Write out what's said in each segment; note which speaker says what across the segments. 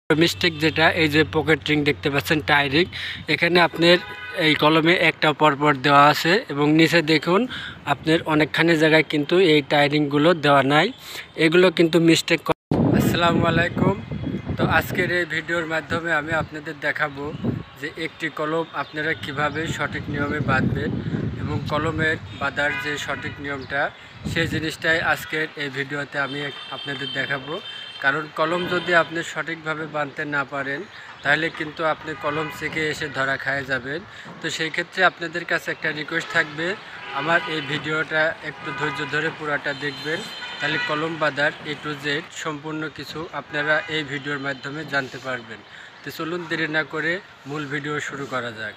Speaker 1: Mistake যেটা এই যে পকেট রিং দেখতে পাচ্ছেন টাই রিং, এখানে আপনার এই কলমে একটা পরপর দেওয়া আছে এবং নিচে দেখুন আপনার অনেকখানি জায়গায় কিন্তু এই টাই রিংগুলো দেওয়া নাই, এগুলো কিন্তু মিস্টেক। আসসালামু আলাইকুম। তো আজকের এই ভিডিওর মাধ্যমে আমি আপনাদের দেখাবো যে একটি কলম আপনারা কিভাবে সঠিক নিয়মে বাঁধবেন এবং কলমের বাঁধার যে সঠিক নিয়মটা সেই জিনিসটাই আজকের এই ভিডিওতে আমি আপনাদের দেখাবো। কারণ কলম যদি আপনি সঠিকভাবে বাঁধতে না পারেন তাহলে কিন্তু আপনি কলম থেকে এসে ধরা খায় যাবেন। তো সেই ক্ষেত্রে আপনাদের কাছে একটা রিকোয়েস্ট থাকবে, আমার এই ভিডিওটা একটু ধৈর্য ধরে পুরাটা দেখবেন, তাহলে কলম বাঁধার A to Z সম্পূর্ণ কিছু আপনারা এই ভিডিওর মাধ্যমে জানতে পারবেন। তো চলুন দেরি না করে মূল ভিডিও শুরু করা যাক।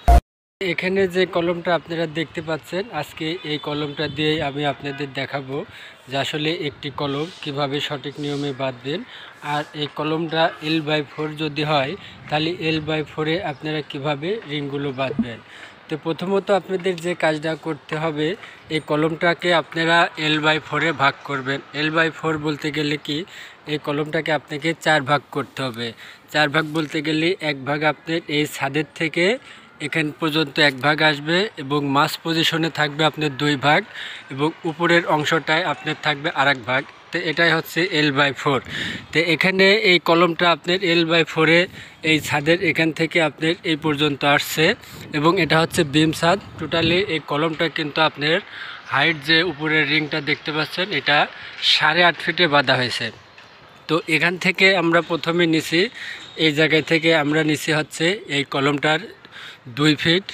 Speaker 1: এখানে যে কলমটা আপনারা দেখতে পাচ্ছেন, আজকে এই কলমটা দিয়েই আমি আপনাদের দেখাবো যে আসলে একটি কলম কিভাবে সঠিক নিয়মে বাঁধবেন। আর এই কলমটা L/4 যদি হয় তাহলে L/4-এ আপনারা কিভাবে রিংগুলো বাঁধবেন। তো প্রথমত আপনাদের যে কাজটা করতে হবে, এই কলমটাকে আপনারা L/4-এ ভাগ করবেন। L/4 বলতে গেলে কি, এই কলমটাকে আপনাকে 4 ভাগ করতে হবে। 4 ভাগ বলতে গেলে এক ভাগ আপনার এই ছাদের থেকে এখান পর্যন্ত এক ভাগ আসবে এবং মাঝ পজিশনে থাকবে আপনার 2 ভাগ এবং উপরের অংশটায় আপনার থাকবে আরেক ভাগ। তো এটাই হচ্ছে L/4। তো এখানে এই কলমটা আপনার L/4-এ এই ছাদের এখান থেকে আপনার এই পর্যন্ত আসছে এবং এটা হচ্ছে বিম ছাদ। টোটালি এই কলমটা কিন্তু আপনার হাইট যে উপরের রিংটা দেখতে পাচ্ছেন এটা 8.5 ফিটে বাঁধা হয়েছে। তো এখান থেকে আমরা প্রথমে নিছি, এই জায়গায় থেকে আমরা নিছি হচ্ছে এই কলমটার 2 ফিট।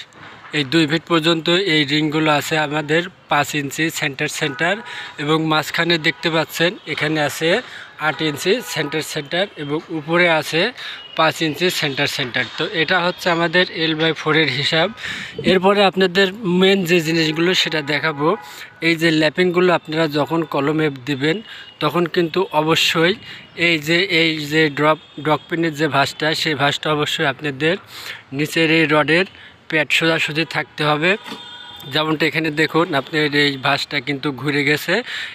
Speaker 1: এই 2 ফিট পর্যন্ত এই রিংগুলো আছে আমাদের 5 ইঞ্চি সেন্টার এবং মাঝখানে দেখতে পাচ্ছেন এখানে আছে 8 ইঞ্চি সেন্টার এবং উপরে আছে 5 ইঞ্চি সেন্টার। তো এটা হচ্ছে আমাদের L/4-এর হিসাব। এরপরে আপনাদের মেন যে জিনিসগুলো সেটা দেখাবো। এই যে ল্যাপিংগুলো আপনারা যখন কলমে দিবেন তখন কিন্তু অবশ্যই এই যে ড্রপ পিনের যে ভাঁজটা, সেই ভাঁজটা অবশ্যই আপনাদের নিচের এই রডের প্যাড সোজাসুজি থাকতে হবে। যেমনটা এখানে দেখুন আপনার এই ভাঁজটা কিন্তু ঘুরে গেছে,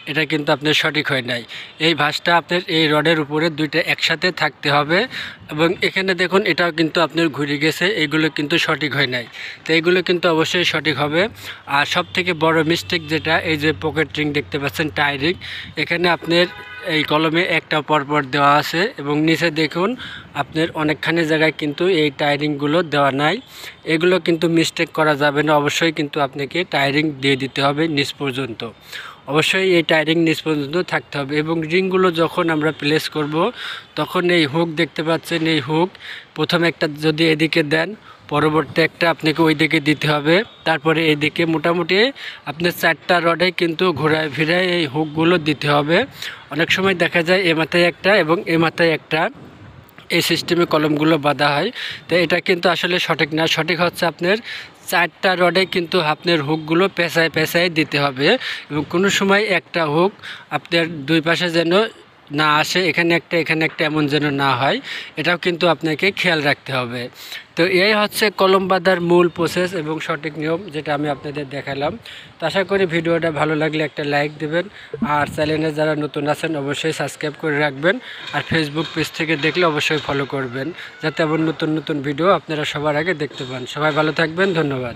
Speaker 1: এটা কিন্তু আপনার সঠিক হয় নাই। এই ভাঁজটা আপনার এই রডের উপরে দুইটা একসাথে থাকতে হবে এবং এখানে দেখুন এটাও কিন্তু আপনার ঘুরে গেছে, এইগুলো কিন্তু সঠিক হয় নাই। তো এইগুলো কিন্তু অবশ্যই সঠিক হবে। আর সব থেকে বড় মিস্টেক যেটা, এই যে পকেট রিং দেখতে পাচ্ছেন টাই রিং, এখানে আপনার এই কলমে একটা পরপর দেওয়া আছে এবং নিচে দেখুন আপনার অনেকখানি জায়গায় কিন্তু এই টায়ারিংগুলো দেওয়া নাই, এগুলো কিন্তু মিস্টেক করা যাবে না। অবশ্যই কিন্তু আপনাকে টায়ারিং দিয়ে দিতে হবে নিচ পর্যন্ত, অবশ্যই এই টায়ারিং নিচ পর্যন্ত থাকতে হবে। এবং রিংগুলো যখন আমরা প্লেস করব তখন এই হুক দেখতে পাচ্ছেন, এই হুক প্রথমে একটা যদি এদিকে দেন, পরবর্তী একটা আপনাকে ওই দিকে দিতে হবে, তারপরে এদিকে মোটামুটি আপনার 4টা রডে কিন্তু ঘোরায় ফিরায় এই হুকগুলো দিতে হবে। অনেক সময় দেখা যায় এ মাথায় একটা এবং এ মাথায় একটা, এই সিস্টেমে কলমগুলো বাঁধা হয়। তো এটা কিন্তু আসলে সঠিক না। সঠিক হচ্ছে আপনার 4টা রডে কিন্তু আপনার হুকগুলো পেঁচায় দিতে হবে এবং কোনো সময় একটা হুক আপনার 2 পাশে যেন না আসে, এখানে একটা এমন যেন না হয়, এটাও কিন্তু আপনাকে খেয়াল রাখতে হবে। তো এই হচ্ছে কলম বাঁধার মূল প্রসেস এবং সঠিক নিয়ম, যেটা আমি আপনাদের দেখালাম। তো আশা করি ভিডিওটা ভালো লাগলে একটা লাইক দেবেন আর চ্যানেলে যারা নতুন আছেন অবশ্যই সাবস্ক্রাইব করে রাখবেন আর ফেসবুক পেজ থেকে দেখলে অবশ্যই ফলো করবেন, যাতে আবার নতুন ভিডিও আপনারা সবার আগে দেখতে পান। সবাই ভালো থাকবেন, ধন্যবাদ।